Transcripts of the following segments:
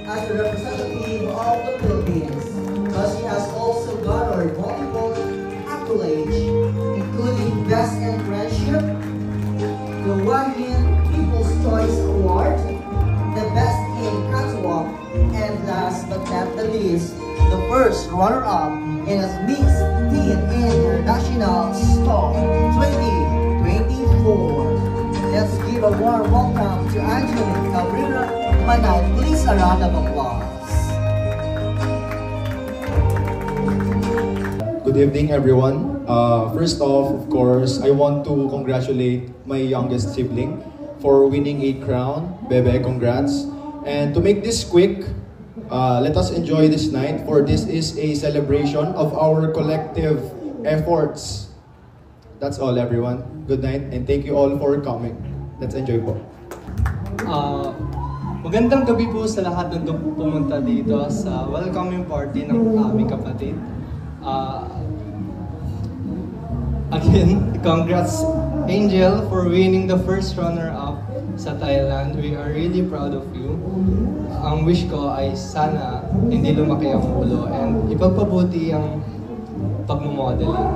As a representative of the Philippines, but she has also garnered multiple accolades, including Best in Friendship, the Wahian People's Choice Award, the Best in Catwalk, and last but not the least, the first runner-up in a Miss Teen International Star 2024. Let's give a warm welcome to Angelique Cabrera Manay. Please a round of applause. Good evening, everyone. First off, of course, I want to congratulate my youngest sibling for winning a crown. Bebe, congrats. And to make this quick, let us enjoy this night, for this is a celebration of our collective efforts. That's all, everyone. Good night, and thank you all for coming. Let's enjoy po. Magandang gabi po sa lahat ng pumunta dito sa welcoming party ng aming kapatid. Again, congrats Angel for winning the first runner-up sa Thailand. We are really proud of you. Ang wish ko ay sana hindi lumaki ang ulo and ipagpabuti ang pagmumodeling.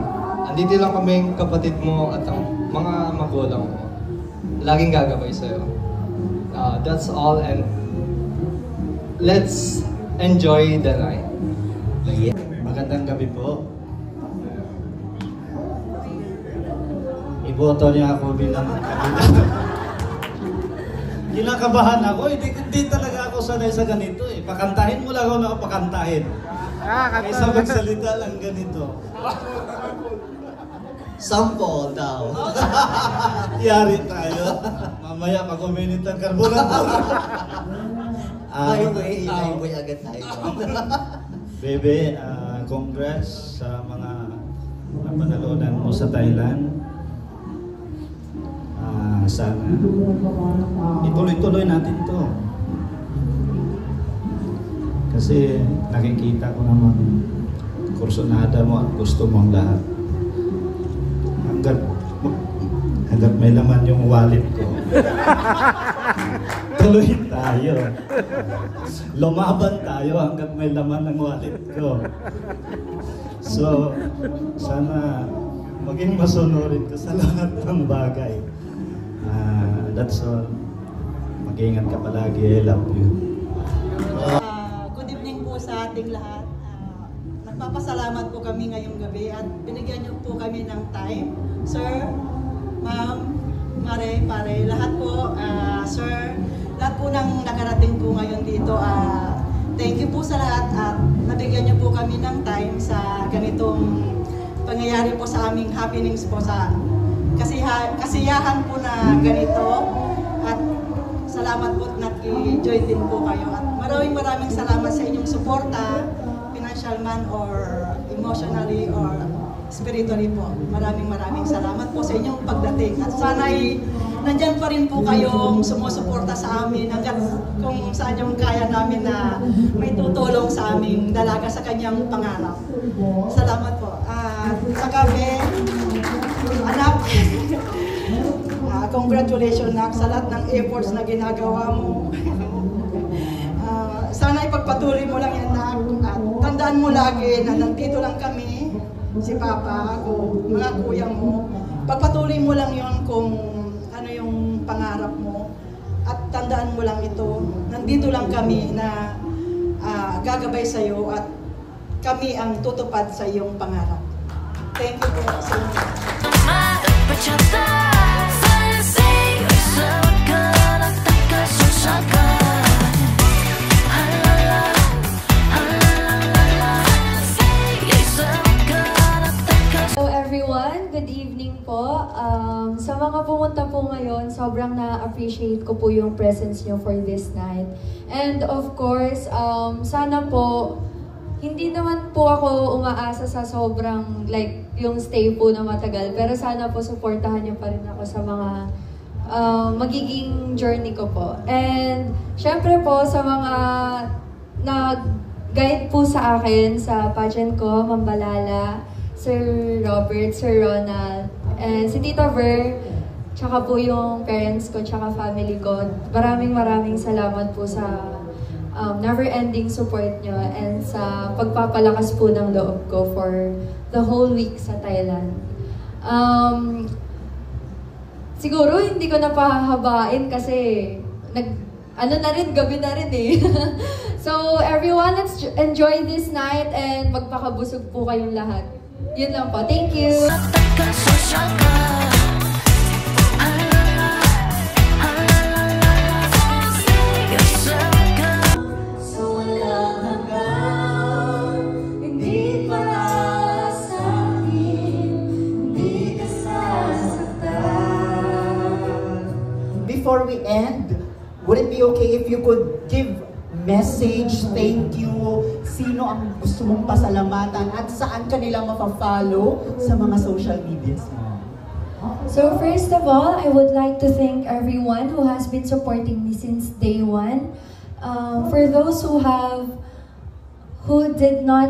Andito lang kaming kapatid mo at ang mga magulang mo. Laging gagabay sa'yo. That's all, and let's enjoy the night. Yeah. Magandang gabi po. Iboto niya ako bilang kandidato. Kinakabahan ako, hindi talaga ako sanay sa ganito eh. Pakantahin mo lang ako na pakantahin. Kaysa magsalita lang ganito. Sample daw. Yari tayo. Mamaya mag-uminit ang carbonator. Highway agad tayo. Bebe, congrats sa mga napanalunan mo sa Thailand. Sana ituloy-tuloy natin to. Kasi nakikita ko naman kursunada mo at gusto mo ang lahat. Hanggat may laman yung wallet ko. Tuloy tayo. Lumaban tayo hanggat may laman ng wallet ko. So, sana maging masunurin ka sa lahat ng bagay. That's all. Mag-ingat ka palagi. I love you. Good evening po sa ating lahat. Nagpapasalamat po kami ngayong gabi at binigyan niyo po kami ng time. Sir, Ma'am, Mare, Pare, lahat po, Sir, lahat po ng nakarating po ngayon dito. Thank you po sa lahat at nabigyan niyo po kami ng time sa ganitong pangyayari po sa aming happenings po sa kasiyahan po na ganito. At salamat po at nag-join din po kayo. At maraming salamat sa inyong suporta, financial man or emotionally or spiritually po. Maraming salamat po sa inyong pagdating. At sana'y nandyan pa rin po kayong sumusuporta sa amin hanggat kung saan yung kaya namin na may tutulong sa aming dalaga sa kanyang pangarap. Salamat po. Sa kami, anak, congratulations anak sa lahat ng efforts na ginagawa mo. Sana ipagpatuloy mo lang yan anak. At tandaan mo lagi na nandito lang kami, si Papa, ako, mga kuya mo. Pagpatuloy mo lang yon kung ano yung pangarap mo. At tandaan mo lang ito, nandito lang kami na gagabay sa iyo at kami ang tutupad sa iyong pangarap. Thank you po sa inyo. Everyone, good evening po. Sa mga pumunta po ngayon, sobrang na-appreciate ko po yung presence nyo for this night. And of course, sana po, hindi naman po ako umaasa sa sobrang like yung stay po na matagal. Pero sana po supportahan nyo pa rin ako sa mga magiging journey ko po. And syempre po sa mga nag-guide po sa akin sa pageant ko, Mambalala, Sir Robert, Sir Ronald, and si Tita Ver, tsaka po yung parents ko, tsaka family ko. Maraming salamat po sa never-ending support nyo and sa pagpapalakas po ng loob ko for the whole week sa Thailand. Siguro hindi ko na pahahabain kasi gabi na rin eh. So everyone, let's enjoy this night and magpakabusog po kayong lahat. Yun lang po. Thank you! Before we end, would it be okay if you could give message, thank you, sino ang gusto mong pasalamatan at saan kanila mapafollow sa mga social medias mo? So first of all, I would like to thank everyone who has been supporting me since day one. For those who did not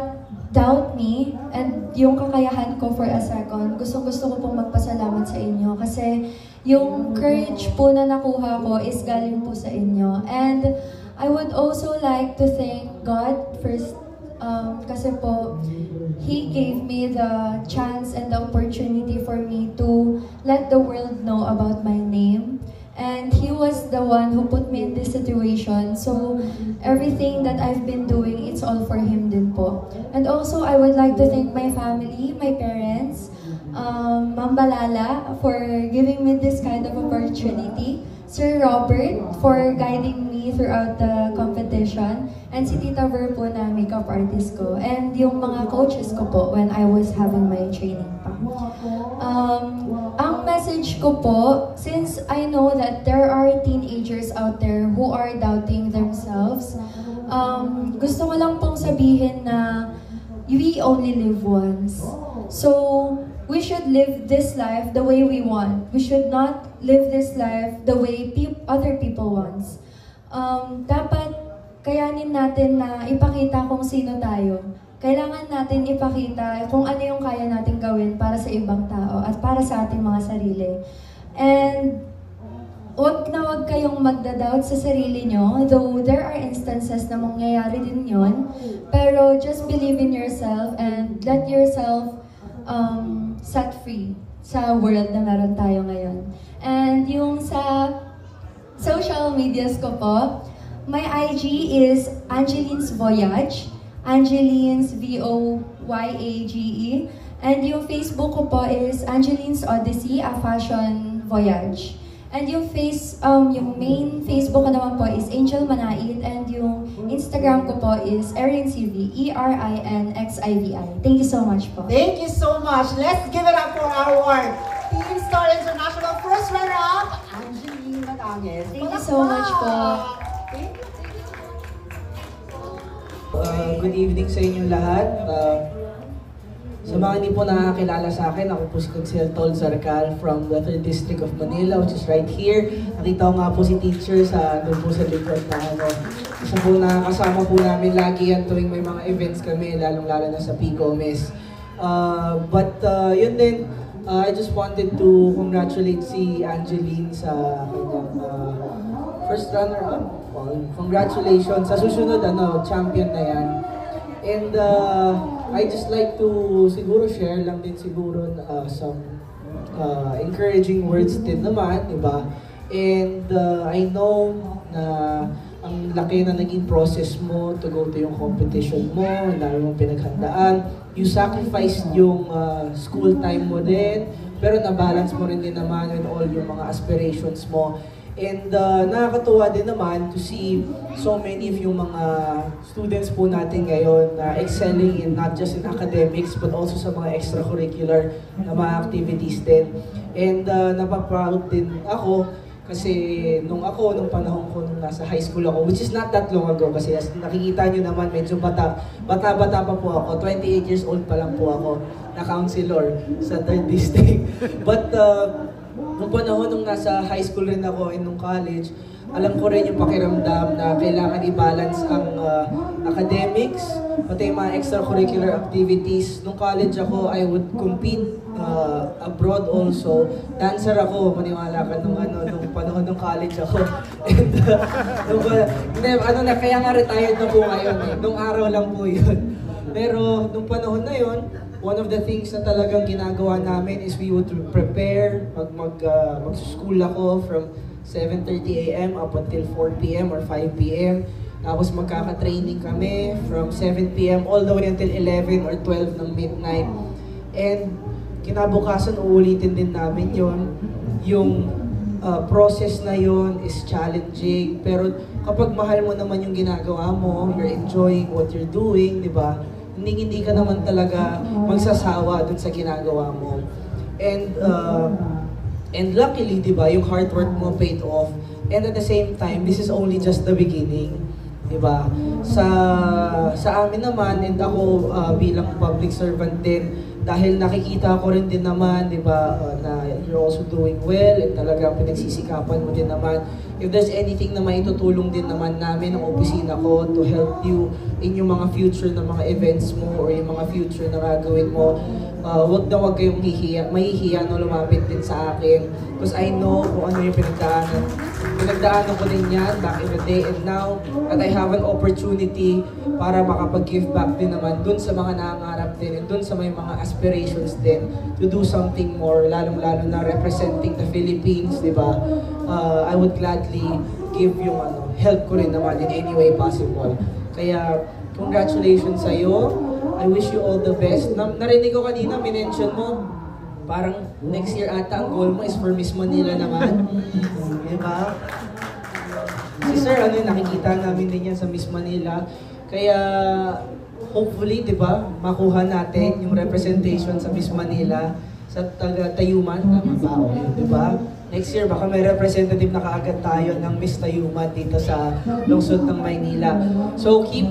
doubt me and yung kakayahan ko for a second, gusto ko pong magpasalamat sa inyo kasi yung courage po na nakuha ko is galing po sa inyo. And I would also like to thank God first kasi po He gave me the chance and the opportunity for me to let the world know about my name. And He was the one who put me in this situation. So everything that I've been doing, it's all for Him din po. And also I would like to thank my family, my parents, Mambalala for giving me this kind of opportunity. Sir Robert for guiding me throughout the competition, and si Tita Ver po na makeup artist ko, and yung mga coaches ko po when I was having my training pa. Ang message ko po, since I know that there are teenagers out there who are doubting themselves, gusto ko lang pong sabihin na we only live once. So, we should live this life the way we want. We should not live this life the way other people want. Dapat kayanin natin na ipakita kung sino tayo. Kailangan natin ipakita kung ano yung kaya natin gawin para sa ibang tao at para sa ating mga sarili. And wag kayong magda-doubt sa sarili nyo, though there are instances na mangyayari din yun. Pero just believe in yourself and let yourself set free sa world na meron tayo ngayon. And yung sa social medias ko po, my IG is Angeline's Voyage, Angeline's VOYAGE, and yung Facebook ko po is Angeline's Odyssey, a fashion voyage. And yung main Facebook ko naman po is Angel Manait, and yung Instagram ko po is ErinXivi, ERINXIVI. Thank you so much po. Thank you so much. Let's give it up for our Team Star International first runner-up, Angeline Matanges. Thank you so much po. Thank you. Good evening sa inyong lahat. Sa mga hindi po nakakilala sa akin, ako po si Consel Tol Zarcal from the 3rd District of Manila, which is right here. Nakita ko nga po si teacher doon po sa likod na isa po nakakasama po namin lagi yan tuwing may mga events kami, lalong-lalo na sa P. Gomez. Yun din, I just wanted to congratulate si Angeline sa kanyang first runner-up. Well, congratulations. Sa susunod, champion na yan. And I just like to siguro share lang din siguro some encouraging words din naman, di ba? And I know na ang laki na naging process mo to go to yung competition mo, ang dami mong pinaghandaan. You sacrificed yung school time mo din, pero na-balance mo rin din naman with all yung mga aspirations mo. And nakakatuwa din naman to see so many of yung mga students po natin ngayon na excelling in not just in academics but also sa mga extracurricular na mga activities din. And napaproud din ako kasi nung panahon ko nung nasa high school ako, which is not that long ago kasi as nakikita nyo naman medyo bata pa po ako, 28 years old pa lang po ako na counselor sa 3rd District. But nung panahon nung nasa high school rin ako and nung college, alam ko rin yung pakiramdam na kailangan i-balance ang academics, pati yung mga extracurricular activities. Nung college ako, I would compete abroad also. Dancer ako, maniwala ka nung panahon ng college ako. And kaya nga retired na po ngayon eh. Nung araw lang po yun. Pero nung panahon na yun, one of the things na talagang ginagawa namin is we would prepare, mag-school ako from 7:30 a.m. up until 4 p.m. or 5 p.m. Tapos magkaka-training kami from 7 p.m. all the way until 11 or 12 ng midnight. And kinabukasan uulitin din namin yon. Yung process na yon is challenging. Pero kapag mahal mo naman yung ginagawa mo, you're enjoying what you're doing, di ba? Hindi ka naman talaga magsasawa dun sa ginagawa mo. And luckily, di ba, yung hard work mo paid off. And at the same time, this is only just the beginning. Di ba? Sa amin naman, and ako bilang public servant din, dahil nakikita ko rin din naman, di ba, na you're also doing well and talagang pinagsisikapan mo din naman. If there's anything na maitutulong din naman namin ng opisina ko to help you in yung mga future na mga events mo or yung mga future na gagawin mo, wag kayong mahihiya no lumapit din sa akin. Because I know kung ano yung pinagdaanan. Pinagdaanan ko din yan back in the day, and now that I have an opportunity para makapag-give back din naman dun sa mga nangangarap din and dun sa may mga aspirations din to do something more, lalong-lalo na representing the Philippines, di ba? I would gladly give yung help ko rin naman in any way possible. Kaya, congratulations sa'yo. I wish you all the best. Narinig ko kanina, minention mo, parang next year ata ang goal mo is for Miss Manila naman. Diba? Si Sir, nakikita namin din yan sa Miss Manila. Kaya, hopefully, diba, makuha natin yung representation sa Miss Manila sa taga-Tayuman. Tama ba? Diba? Next year, baka may representative na kaagad tayo ng Miss Tayuman dito sa lungsod ng Maynila. So, keep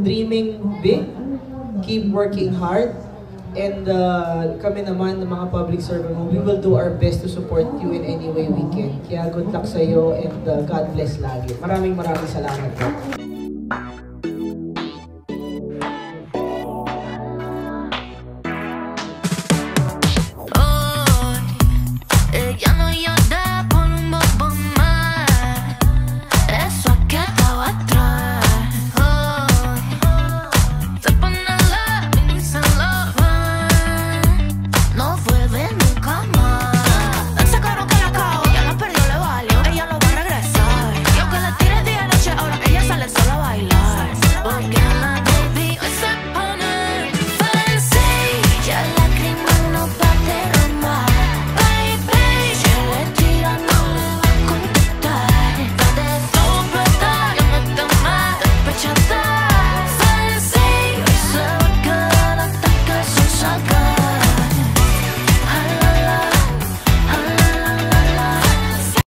dreaming big. Keep working hard. And kami naman, ng mga public servant mo, we will do our best to support you in any way we can. Kaya good luck sa'yo and God bless lagi. Maraming salamat po.